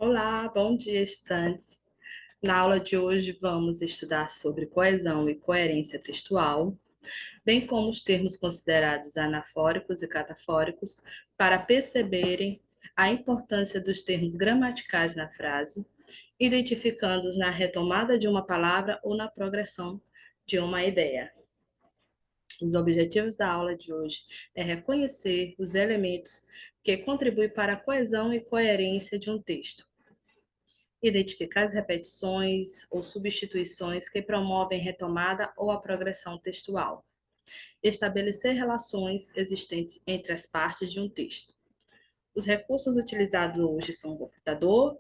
Olá, bom dia, estudantes. Na aula de hoje vamos estudar sobre coesão e coerência textual, bem como os termos considerados anafóricos e catafóricos, para perceberem a importância dos termos gramaticais na frase, identificando-os na retomada de uma palavra ou na progressão de uma ideia. Os objetivos da aula de hoje é reconhecer os elementos que contribuem para a coesão e coerência de um texto, identificar as repetições ou substituições que promovem retomada ou a progressão textual. Estabelecer relações existentes entre as partes de um texto. Os recursos utilizados hoje são o computador,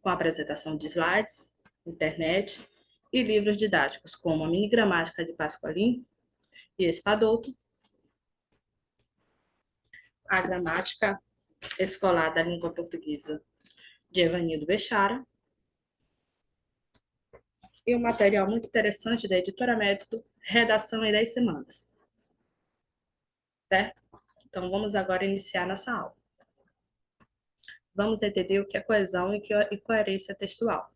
com a apresentação de slides, internet e livros didáticos, como a Mini Gramática de Pasqualin e Espadoto, a Gramática Escolar da Língua Portuguesa de Evanildo Bechara, e um material muito interessante da Editora Método, Redação em 10 Semanas. Certo? Então, vamos agora iniciar nossa aula. Vamos entender o que é coesão e coerência textual.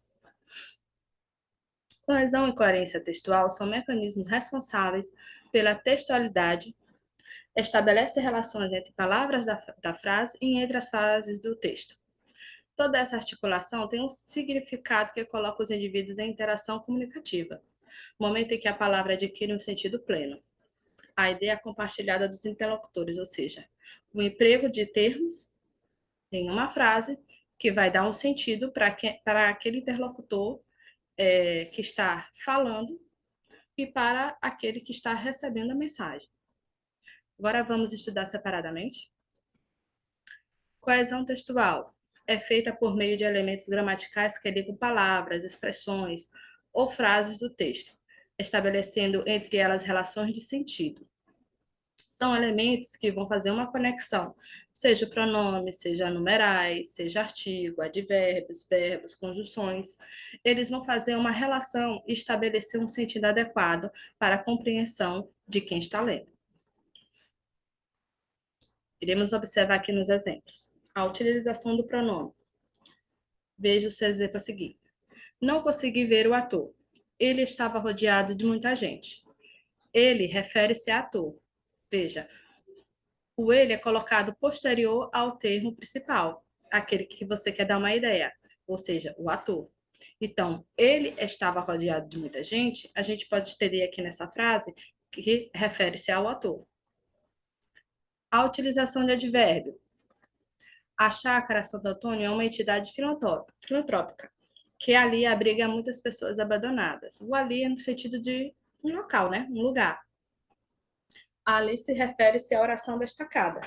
Coesão e coerência textual são mecanismos responsáveis pela textualidade, estabelece relações entre palavras da frase e entre as frases do texto. Toda essa articulação tem um significado que coloca os indivíduos em interação comunicativa, momento em que a palavra adquire um sentido pleno. A ideia compartilhada dos interlocutores, ou seja, o emprego de termos em uma frase que vai dar um sentido para aquele interlocutor que está falando e para aquele que está recebendo a mensagem. Agora vamos estudar separadamente. Coesão textual é feita por meio de elementos gramaticais que ligam palavras, expressões ou frases do texto, estabelecendo entre elas relações de sentido. São elementos que vão fazer uma conexão, seja pronome, seja numerais, seja artigo, advérbios, verbos, conjunções. Eles vão fazer uma relação e estabelecer um sentido adequado para a compreensão de quem está lendo. Iremos observar aqui nos exemplos. A utilização do pronome. Veja o seu exemplo a seguir. Não consegui ver o ator. Ele estava rodeado de muita gente. Ele refere-se a ator. Veja, o ele é colocado posterior ao termo principal, aquele que você quer dar uma ideia, ou seja, o ator. Então, ele estava rodeado de muita gente, a gente pode entender aqui nessa frase que refere-se ao ator. A utilização de advérbio. A Chácara Santo Antônio é uma entidade filantrópica, que ali abriga muitas pessoas abandonadas. O ali é no sentido de um local, né? Um lugar. Ali se refere-se à oração destacada.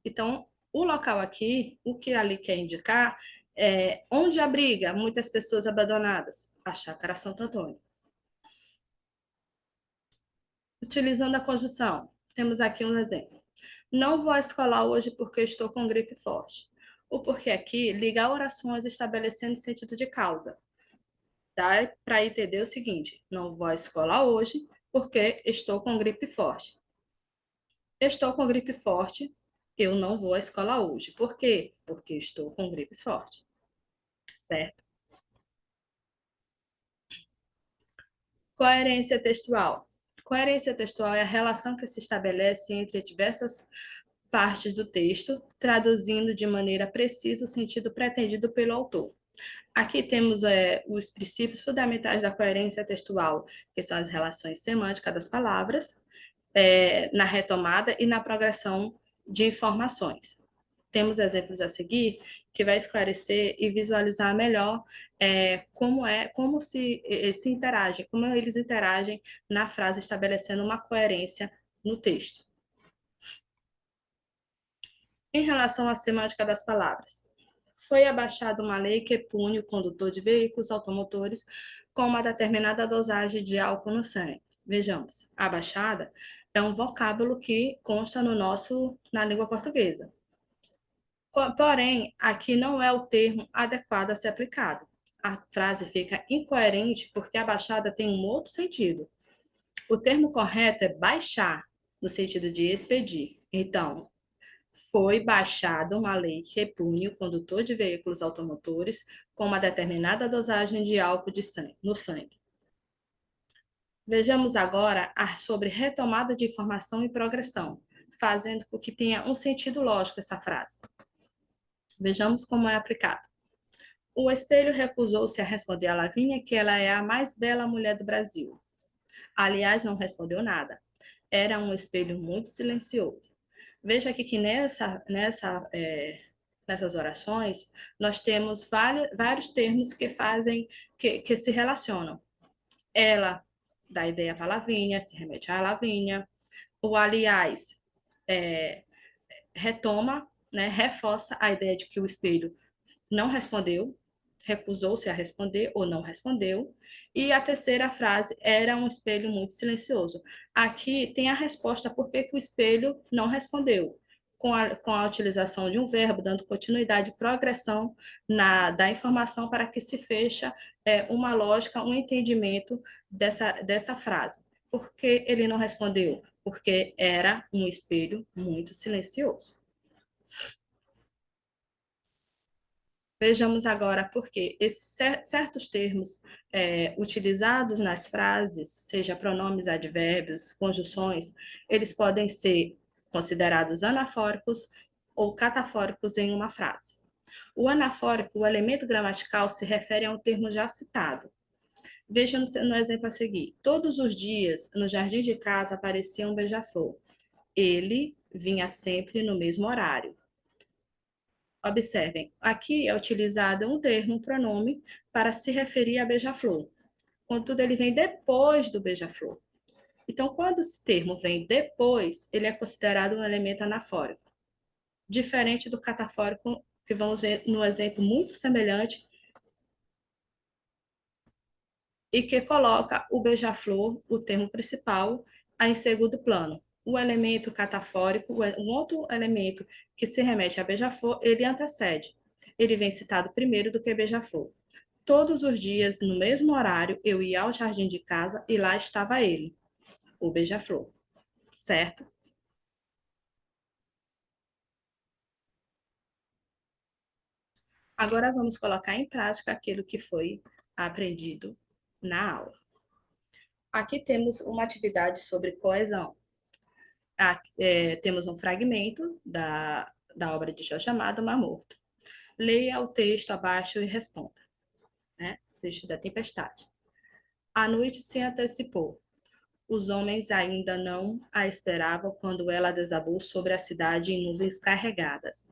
Então, o local aqui, o que ali quer indicar é onde abriga muitas pessoas abandonadas, a Chácara Santo Antônio. Utilizando a conjunção, temos aqui um exemplo. Não vou à escola hoje porque estou com gripe forte. O porquê aqui liga orações estabelecendo sentido de causa. Dá para entender o seguinte: não vou à escola hoje porque estou com gripe forte. Estou com gripe forte, eu não vou à escola hoje. Por quê? Porque estou com gripe forte. Certo? Coerência textual. Coerência textual é a relação que se estabelece entre diversas partes do texto, traduzindo de maneira precisa o sentido pretendido pelo autor. Aqui temos os princípios fundamentais da coerência textual, que são as relações semânticas das palavras, na retomada e na progressão de informações. Temos exemplos a seguir que vai esclarecer e visualizar melhor como se interage, como eles interagem na frase, estabelecendo uma coerência no texto. Em relação à semântica das palavras, foi abaixada uma lei que pune o condutor de veículos automotores com uma determinada dosagem de álcool no sangue. Vejamos, abaixada é um vocábulo que consta na língua portuguesa. Porém, aqui não é o termo adequado a ser aplicado. A frase fica incoerente porque abaixada tem um outro sentido. O termo correto é baixar, no sentido de expedir. Então, Foi baixada uma lei que repune o condutor de veículos automotores com uma determinada dosagem de álcool de sangue, no sangue. Vejamos agora sobre retomada de informação e progressão, fazendo com que tenha um sentido lógico essa frase. Vejamos como é aplicado. O espelho recusou-se a responder a Lavínia que ela é a mais bela mulher do Brasil. Aliás, não respondeu nada. Era um espelho muito silencioso. Veja aqui que nessas orações nós temos vários termos que fazem, que se relacionam. Ela dá ideia para Lavínia, se remete a Lavínia. O aliás retoma, né, reforça a ideia de que o espelho não respondeu, recusou-se a responder ou não respondeu. E a terceira frase era um espelho muito silencioso. Aqui tem a resposta por que o espelho não respondeu. Com a utilização de um verbo, dando continuidade e progressão da informação para que se fecha uma lógica, um entendimento dessa frase. Por que ele não respondeu? Porque era um espelho muito silencioso. Vejamos agora por que esses certos termos utilizados nas frases, seja pronomes, advérbios, conjunções, eles podem ser considerados anafóricos ou catafóricos em uma frase. O anafórico, o elemento gramatical, se refere a um termo já citado. Veja no exemplo a seguir. Todos os dias, no jardim de casa, aparecia um beija-flor. Ele vinha sempre no mesmo horário. Observem, aqui é utilizado um termo, um pronome, para se referir a beija-flor. Contudo, ele vem depois do beija-flor. Então, quando esse termo vem depois, ele é considerado um elemento anafórico. Diferente do catafórico, que vamos ver no exemplo muito semelhante, e que coloca o beija-flor, o termo principal, em segundo plano. O elemento catafórico, um outro elemento que se remete a beija-flor, ele antecede. Ele vem citado primeiro do que beija-flor. Todos os dias, no mesmo horário, eu ia ao jardim de casa e lá estava ele, o beija-flor. Certo? Agora vamos colocar em prática aquilo que foi aprendido na aula. Aqui temos uma atividade sobre coesão. Temos um fragmento da obra de Jó chamado Mar Morto. Leia o texto abaixo e responda. Né? Texto da tempestade. A noite se antecipou. Os homens ainda não a esperavam quando ela desabou sobre a cidade em nuvens carregadas.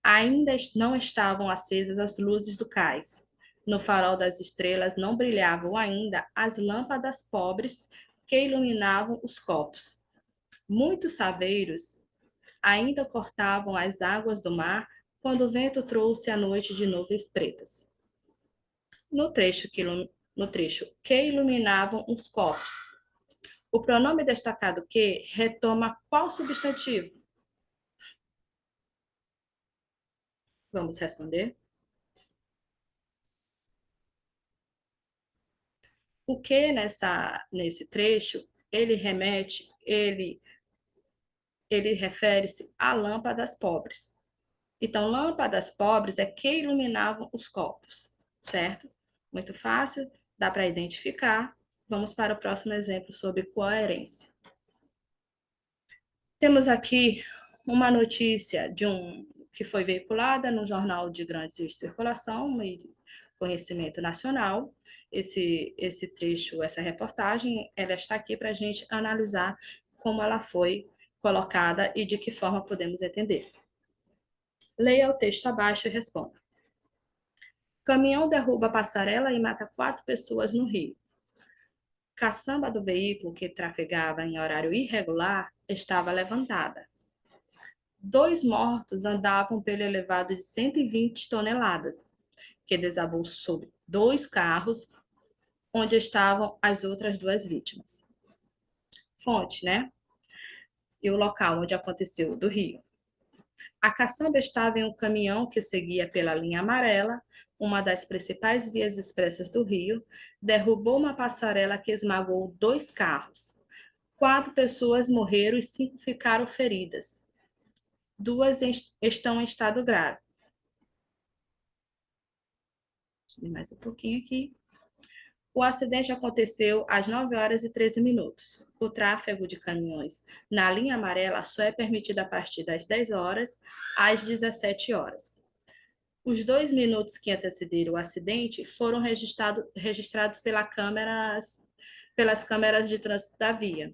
Ainda não estavam acesas as luzes do cais. No farol das estrelas não brilhavam ainda as lâmpadas pobres que iluminavam os copos. Muitos saveiros ainda cortavam as águas do mar quando o vento trouxe a noite de nuvens pretas. No trecho que iluminavam os copos, o pronome destacado que retoma qual substantivo? Vamos responder. O que nesse trecho, ele refere-se a lâmpadas pobres. Então, lâmpadas pobres é que iluminavam os copos, certo? Muito fácil, dá para identificar. Vamos para o próximo exemplo sobre coerência. Temos aqui uma notícia que foi veiculada no jornal de grande circulação e conhecimento nacional. Esse trecho, essa reportagem, ela está aqui para a gente analisar como ela foi colocada e de que forma podemos entender. Leia o texto abaixo e responda. Caminhão derruba passarela e mata 4 pessoas no Rio. Caçamba do veículo que trafegava em horário irregular estava levantada. 2 mortos andavam pelo elevado de 120 toneladas, que desabou sobre 2 carros, onde estavam as outras 2 vítimas. Fonte, né? E o local onde aconteceu, do Rio. A caçamba estava em um caminhão que seguia pela linha amarela, uma das principais vias expressas do Rio, derrubou uma passarela que esmagou 2 carros. 4 pessoas morreram e 5 ficaram feridas. duas estão em estado grave. Subir mais um pouquinho aqui. O acidente aconteceu às 9 horas e 13 minutos. O tráfego de caminhões na linha amarela só é permitido a partir das 10 horas às 17 horas. Os 2 minutos que antecederam o acidente foram registrados pelas câmeras de trânsito da via.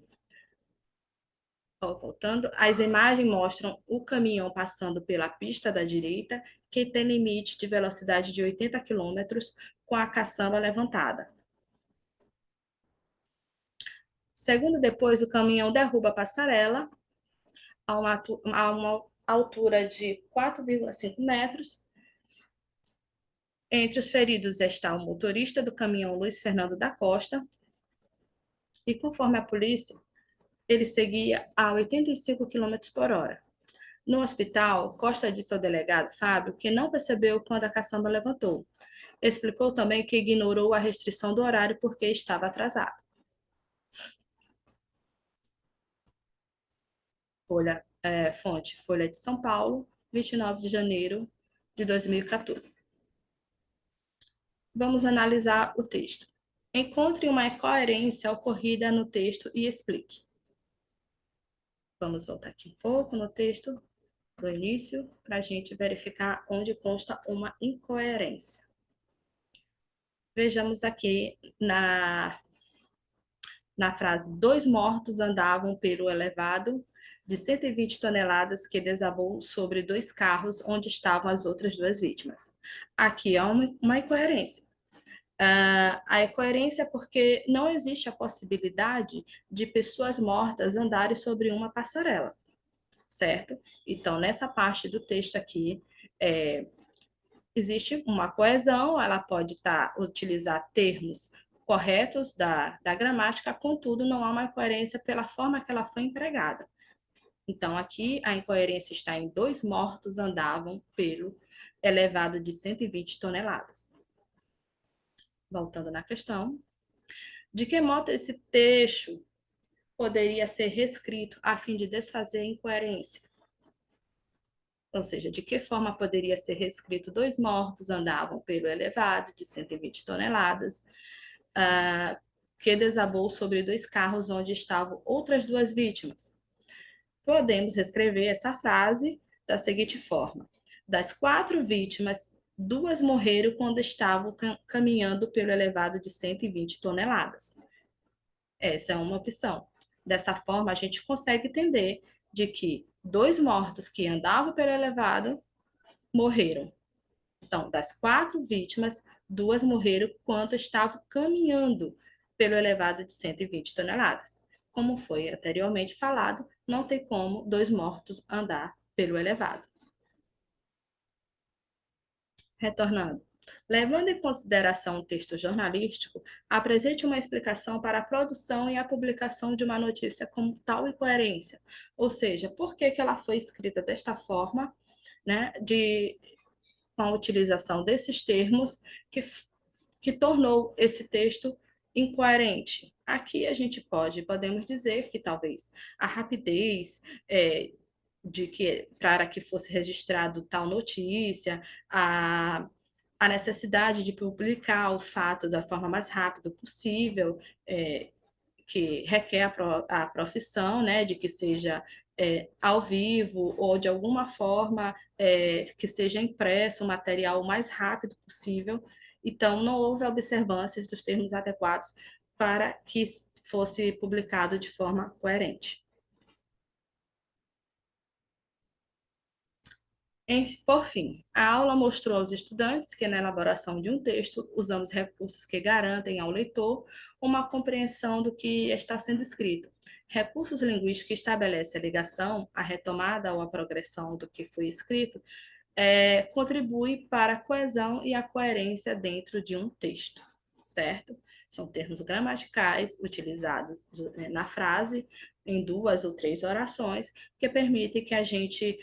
Voltando, as imagens mostram o caminhão passando pela pista da direita, que tem limite de velocidade de 80 quilômetros, com a caçamba levantada. Segundo depois, o caminhão derruba a passarela a uma altura de 4,5 metros. Entre os feridos está o motorista do caminhão Luiz Fernando da Costa, e conforme a polícia, ele seguia a 85 quilômetros por hora. No hospital, Costa disse ao delegado Fábio que não percebeu quando a caçamba levantou. Explicou também que ignorou a restrição do horário porque estava atrasado. Fonte, Folha de São Paulo, 29 de janeiro de 2014. Vamos analisar o texto. Encontre uma incoerência ocorrida no texto e explique. Vamos voltar aqui um pouco no texto do início para a gente verificar onde consta uma incoerência. Vejamos aqui na frase: dois mortos andavam pelo elevado de 120 toneladas que desabou sobre dois carros onde estavam as outras duas vítimas. Aqui há uma incoerência. A incoerência é porque não existe a possibilidade de pessoas mortas andarem sobre uma passarela, certo? Então, nessa parte do texto aqui, existe uma coesão, ela pode utilizar termos corretos da gramática, contudo, não há uma incoerência pela forma que ela foi empregada. Então, aqui a incoerência está em dois mortos andavam pelo elevado de 120 toneladas. Voltando na questão, de que modo esse texto poderia ser reescrito a fim de desfazer a incoerência? Ou seja, de que forma poderia ser reescrito: dois mortos andavam pelo elevado de 120 toneladas, que desabou sobre dois carros onde estavam outras duas vítimas? Podemos reescrever essa frase da seguinte forma: das 4 vítimas, 2 morreram quando estavam caminhando pelo elevado de 120 toneladas. Essa é uma opção. Dessa forma, a gente consegue entender de que 2 mortos que andavam pelo elevado morreram. Então, das 4 vítimas, 2 morreram quando estavam caminhando pelo elevado de 120 toneladas. Como foi anteriormente falado, não tem como 2 mortos andar pelo elevado. Retornando. Levando em consideração o texto jornalístico, apresente uma explicação para a produção e a publicação de uma notícia com tal incoerência, ou seja, por que ela foi escrita desta forma, né, com a utilização desses termos que tornou esse texto incoerente. Aqui a gente podemos dizer que talvez a rapidez para que fosse registrado tal notícia, a necessidade de publicar o fato da forma mais rápida possível, que requer a profissão, né, de que seja ao vivo ou de alguma forma que seja impresso o material o mais rápido possível. Então, não houve observâncias dos termos adequados para que fosse publicado de forma coerente. Por fim, a aula mostrou aos estudantes que, na elaboração de um texto, usamos recursos que garantem ao leitor uma compreensão do que está sendo escrito. Recursos linguísticos que estabelecem a ligação, a retomada ou a progressão do que foi escrito, contribui para a coesão e a coerência dentro de um texto, certo? São termos gramaticais utilizados na frase, em 2 ou 3 orações, que permitem que a gente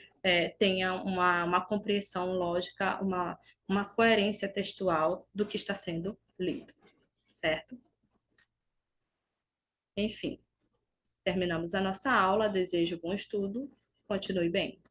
tenha uma compreensão lógica, uma coerência textual do que está sendo lido, certo? Enfim, terminamos a nossa aula. Desejo bom estudo. Continue bem.